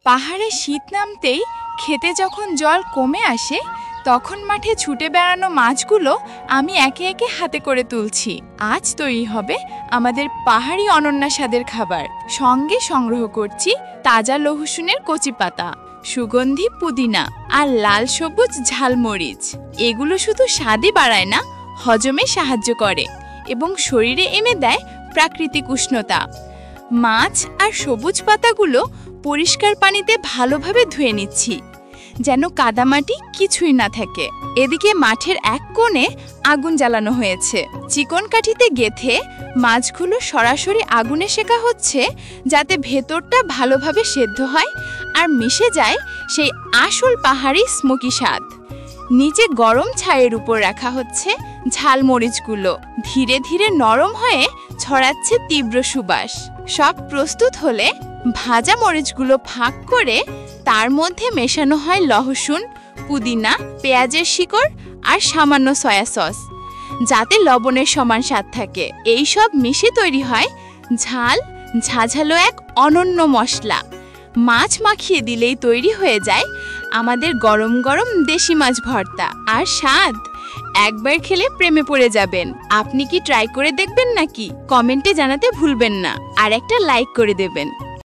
পাহাড়ে শীত নামতেই খেতে যখন জল কমে আসে তখন মাঠে ছুটে বেড়ানো মাছগুলো আমি একে একে হাতে করে তুলছি। আজ তৈরি হবে আমাদের পাহাড়ি অনন্য স্বাদের খাবার। সঙ্গে সংগ্রহ করছি তাজা রসুনের কচি পাতা, সুগন্ধি পুদিনা আর লাল সবুজ ঝালমরিচ। এগুলো শুধু স্বাদই বাড়ায় না, হজমে সাহায্য করে এবং শরীরে এনে দেয় প্রাকৃতিক উষ্ণতা। মাছ আর সবুজ পাতাগুলো পরিষ্কার পানিতে ভালোভাবে ধুয়ে নিচ্ছি, যেন কাদামাটি কিছুই না থাকে। এদিকে মাঠের এক কোণে আগুন জ্বালানো হয়েছে। চিকন কাঠিতে গেথে মাছগুলো সরাসরি আগুনে সেকা হচ্ছে, যাতে ভেতরটা ভালোভাবে সেদ্ধ হয় আর মিশে যায় সেই আসল পাহাড়ি স্মোকি স্বাদ। নিচে গরম ছাইয়ের উপর রাখা হচ্ছে ঝালমরিচগুলো। ধীরে ধীরে নরম হয়ে ছড়াচ্ছে তীব্র সুবাস। সব প্রস্তুত হলে ভাজা মরিচগুলো ফাঁক করে তার মধ্যে মেশানো হয় রসুন, পুদিনা, পেঁয়াজের শিকড় আর সামান্য সয়া সস, যাতে লবণের সমান স্বাদ থাকে। এই সব মিশে তৈরি হয় ঝাল ঝাঝালো এক অনন্য মশলা। মাছ মাখিয়ে দিলেই তৈরি হয়ে যায় আমাদের গরম গরম দেশি মাছ ভর্তা। আর স্বাদ একবার খেলে প্রেমে পড়ে যাবেন। আপনি কি ট্রাই করে দেখবেন নাকি? কমেন্টে জানাতে ভুলবেন না, আর একটা লাইক করে দেবেন।